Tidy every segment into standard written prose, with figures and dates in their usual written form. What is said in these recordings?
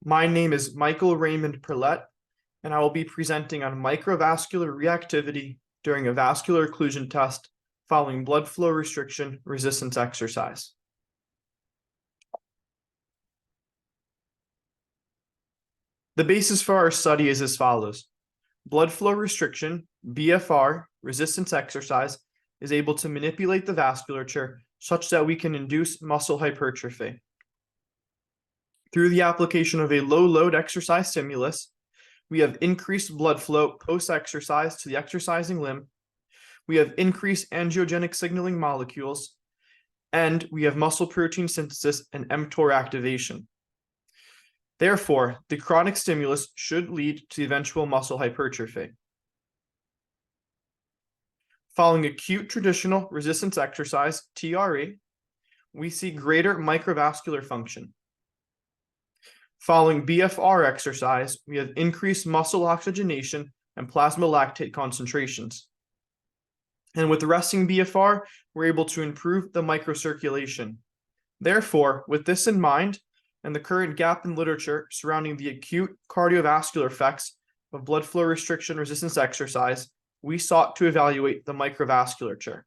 My name is Michael Raymond Perlet, and I will be presenting on microvascular reactivity during a vascular occlusion test following blood flow restriction resistance exercise. The basis for our study is as follows. Blood flow restriction, BFR, resistance exercise, is able to manipulate the vasculature such that we can induce muscle hypertrophy. Through the application of a low-load exercise stimulus, we have increased blood flow post-exercise to the exercising limb, we have increased angiogenic signaling molecules, and we have muscle protein synthesis and mTOR activation. Therefore, the chronic stimulus should lead to the eventual muscle hypertrophy. Following acute traditional resistance exercise, TRE, we see greater microvascular function. Following BFR exercise, we have increased muscle oxygenation and plasma lactate concentrations. And with resting BFR, we're able to improve the microcirculation. Therefore, with this in mind, and the current gap in literature surrounding the acute cardiovascular effects of blood flow restriction resistance exercise, we sought to evaluate the microvasculature.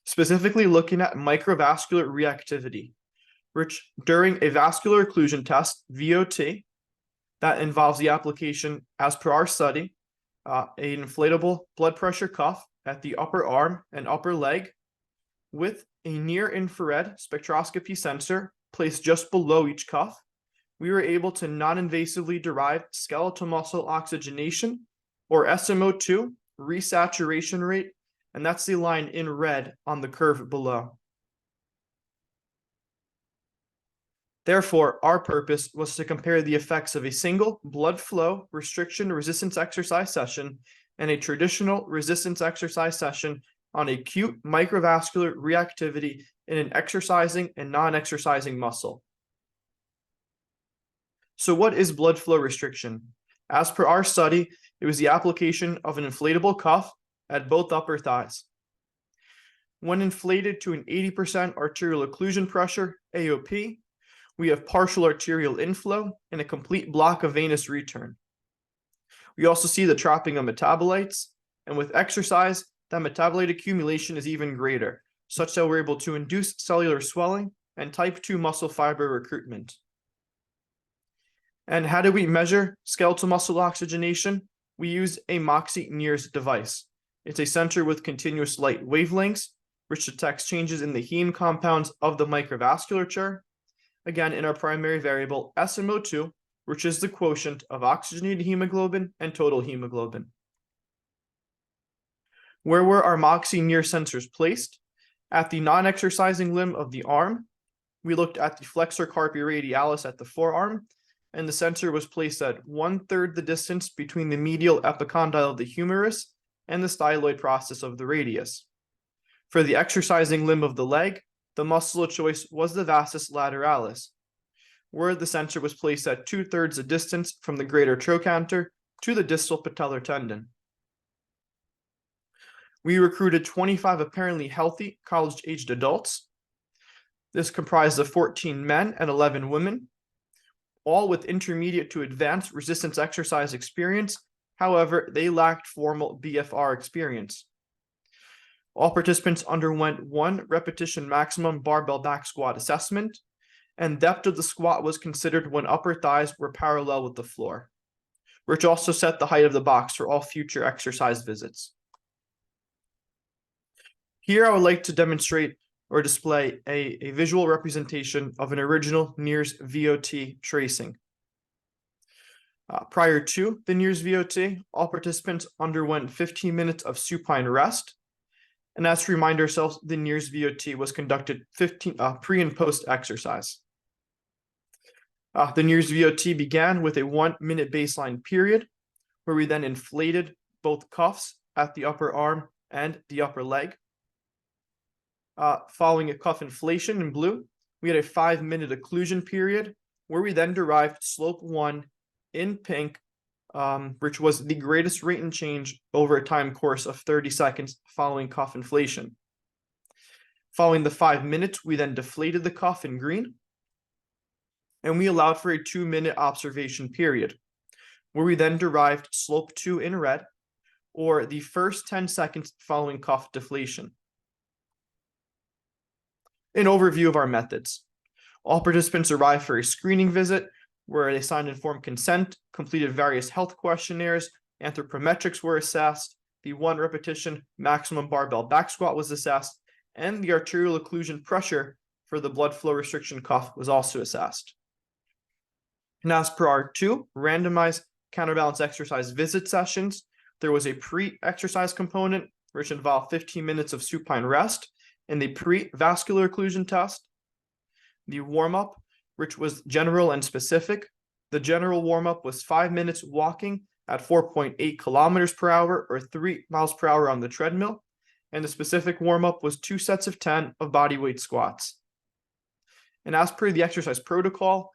Specifically looking at microvascular reactivity, which during a vascular occlusion test, VOT, that involves the application, as per our study, an inflatable blood pressure cuff at the upper arm and upper leg with a near-infrared spectroscopy sensor placed just below each cuff, we were able to non-invasively derive skeletal muscle oxygenation, or SMO2, resaturation rate, and that's the line in red on the curve below. Therefore, our purpose was to compare the effects of a single blood flow restriction resistance exercise session and a traditional resistance exercise session on acute microvascular reactivity in an exercising and non-exercising muscle. So what is blood flow restriction? As per our study, it was the application of an inflatable cuff at both upper thighs. When inflated to an 80% arterial occlusion pressure, AOP, we have partial arterial inflow and a complete block of venous return. We also see the trapping of metabolites, and with exercise, that metabolite accumulation is even greater, such that we're able to induce cellular swelling and type 2 muscle fiber recruitment. And how do we measure skeletal muscle oxygenation? We use a Moxy-NIRS device. It's a sensor with continuous light wavelengths, which detects changes in the heme compounds of the microvasculature, again in our primary variable SMO2, which is the quotient of oxygenated hemoglobin and total hemoglobin. Where were our Moxy-NIRS sensors placed? At the non-exercising limb of the arm, we looked at the flexor carpi radialis at the forearm, and the sensor was placed at 1/3 the distance between the medial epicondyle of the humerus and the styloid process of the radius. For the exercising limb of the leg, the muscle of choice was the vastus lateralis, where the sensor was placed at 2/3 the distance from the greater trochanter to the distal patellar tendon. We recruited 25 apparently healthy college-aged adults. This comprised of 14 men and 11 women, all with intermediate to advanced resistance exercise experience. However, they lacked formal BFR experience. All participants underwent 1 repetition maximum barbell back squat assessment, and depth of the squat was considered when upper thighs were parallel with the floor, which also set the height of the box for all future exercise visits. Here I would like to demonstrate or display a visual representation of an original NIRS VOT tracing. Prior to the NIRS VOT, all participants underwent 15 minutes of supine rest. And as to remind ourselves, the NIRS VOT was conducted pre and post exercise. The NIRS VOT began with a 1-minute baseline period, where we then inflated both cuffs at the upper arm and the upper leg. Following a cuff inflation in blue, we had a 5-minute occlusion period, where we then derived slope 1 in pink, which was the greatest rate in change over a time course of 30 seconds following cuff inflation. Following the 5 minutes, we then deflated the cuff in green. and we allowed for a 2-minute observation period, where we then derived slope 2 in red, or the first 10 seconds following cuff deflation. An overview of our methods. All participants arrived for a screening visit where they signed informed consent, completed various health questionnaires, anthropometrics were assessed, the 1 repetition maximum barbell back squat was assessed, and the arterial occlusion pressure for the blood flow restriction cuff was also assessed. And as per our 2 randomized counterbalance exercise visit sessions, there was a pre-exercise component, which involved 15 minutes of supine rest, and the pre-vascular occlusion test. The warm-up, which was general and specific. The general warm-up was 5 minutes walking at 4.8 kilometers per hour or 3 miles per hour on the treadmill. And the specific warm-up was 2 sets of 10 of body weight squats. And as per the exercise protocol,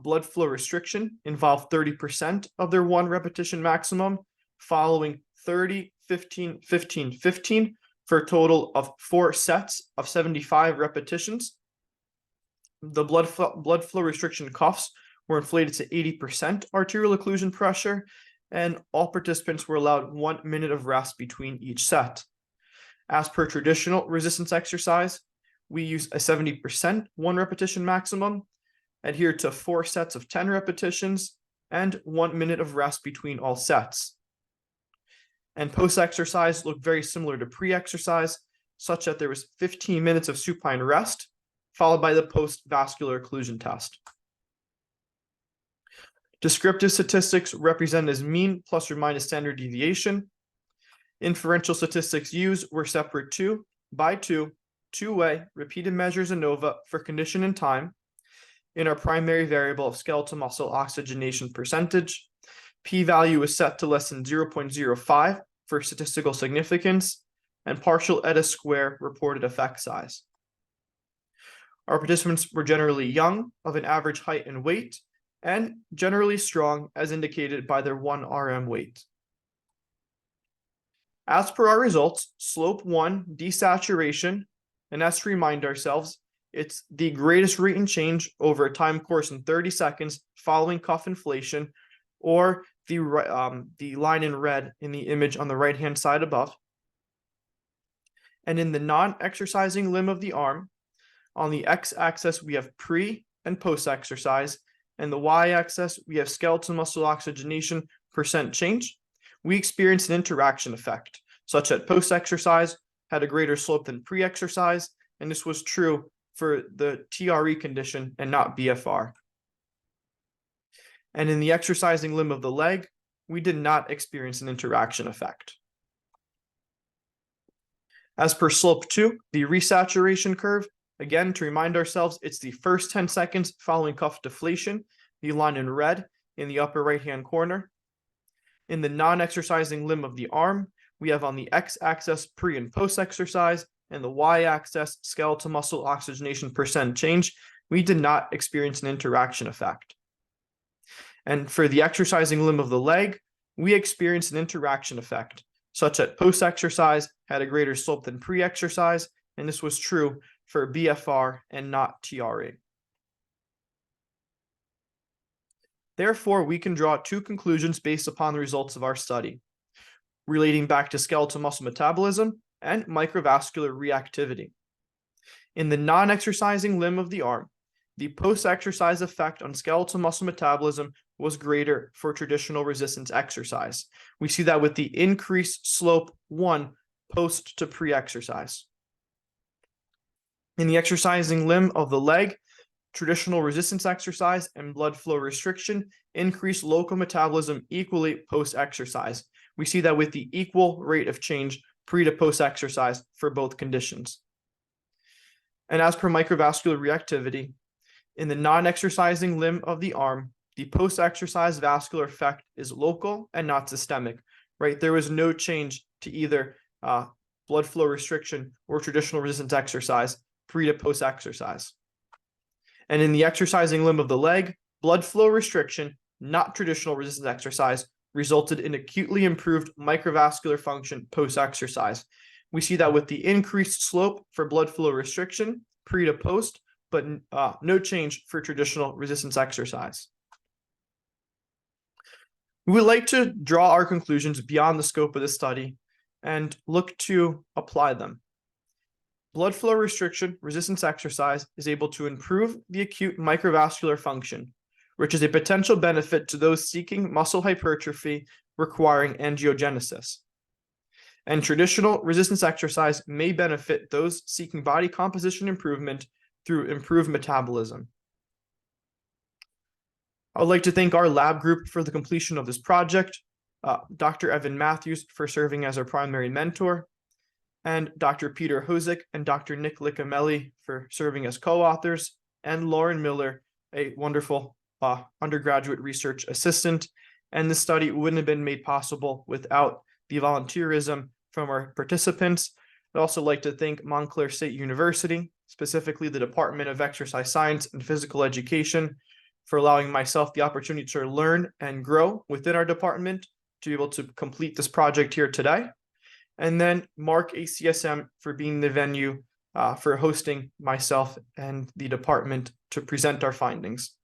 blood flow restriction involved 30% of their 1 repetition maximum, following 30, 15, 15, 15 for a total of 4 sets of 75 repetitions. The blood flow restriction cuffs were inflated to 80% arterial occlusion pressure, and all participants were allowed 1 minute of rest between each set. As per traditional resistance exercise, we use a 70% 1 repetition maximum, adhere to 4 sets of 10 repetitions, and 1 minute of rest between all sets. And post-exercise looked very similar to pre-exercise, such that there was 15 minutes of supine rest, followed by the post-vascular occlusion test. Descriptive statistics represented as mean plus or minus standard deviation. Inferential statistics used were separate 2 by 2, 2-way repeated measures ANOVA for condition and time. In our primary variable of skeletal muscle oxygenation percentage, p-value was set to less than 0.05 for statistical significance, and partial eta square reported effect size. Our participants were generally young, of an average height and weight, and generally strong as indicated by their 1 RM weight. As per our results, slope 1 desaturation, and as to remind ourselves, it's the greatest rate in change over a time course in 30 seconds following cuff inflation, or the line in red in the image on the right-hand side above. And in the non-exercising limb of the arm, on the x-axis we have pre and post-exercise, and the y-axis we have skeletal muscle oxygenation percent change. We experienced an interaction effect, such that post-exercise had a greater slope than pre-exercise, and this was true for the TRE condition and not BFR. And in the exercising limb of the leg, we did not experience an interaction effect. As per slope 2, the resaturation curve, again, to remind ourselves, it's the first 10 seconds following cuff deflation, the line in red in the upper right-hand corner. In the non-exercising limb of the arm, we have on the x-axis pre and post-exercise, and the y-axis skeletal muscle oxygenation percent change. We did not experience an interaction effect. And for the exercising limb of the leg, we experienced an interaction effect, such that post-exercise had a greater slope than pre-exercise, and this was true for BFR and not TRE. Therefore, we can draw 2 conclusions based upon the results of our study, relating back to skeletal muscle metabolism and microvascular reactivity. In the non-exercising limb of the arm, the post-exercise effect on skeletal muscle metabolism was greater for traditional resistance exercise. We see that with the increased slope 1 post to pre-exercise. In the exercising limb of the leg, traditional resistance exercise and blood flow restriction increase local metabolism equally post-exercise. We see that with the equal rate of change pre to post-exercise for both conditions. And as per microvascular reactivity, in the non-exercising limb of the arm, the post-exercise vascular effect is local and not systemic, right? There was no change to either blood flow restriction or traditional resistance exercise pre to post-exercise. And in the exercising limb of the leg, blood flow restriction, not traditional resistance exercise, resulted in acutely improved microvascular function post-exercise. We see that with the increased slope for blood flow restriction, pre to post, but no change for traditional resistance exercise. We would like to draw our conclusions beyond the scope of the study and look to apply them. Blood flow restriction resistance exercise is able to improve the acute microvascular function, which is a potential benefit to those seeking muscle hypertrophy requiring angiogenesis. And traditional resistance exercise may benefit those seeking body composition improvement through improved metabolism. I would like to thank our lab group for the completion of this project, Dr. Evan Matthews for serving as our primary mentor, and Dr. Peter Hosick and Dr. Nick Licameli for serving as co-authors, and Lauren Miller, a wonderful undergraduate research assistant. And this study wouldn't have been made possible without the volunteerism from our participants. I'd also like to thank Montclair State University, specifically the Department of Exercise Science and Physical Education, for allowing myself the opportunity to learn and grow within our department to be able to complete this project here today. And then Mark ACSM for being the venue for hosting myself and the department to present our findings.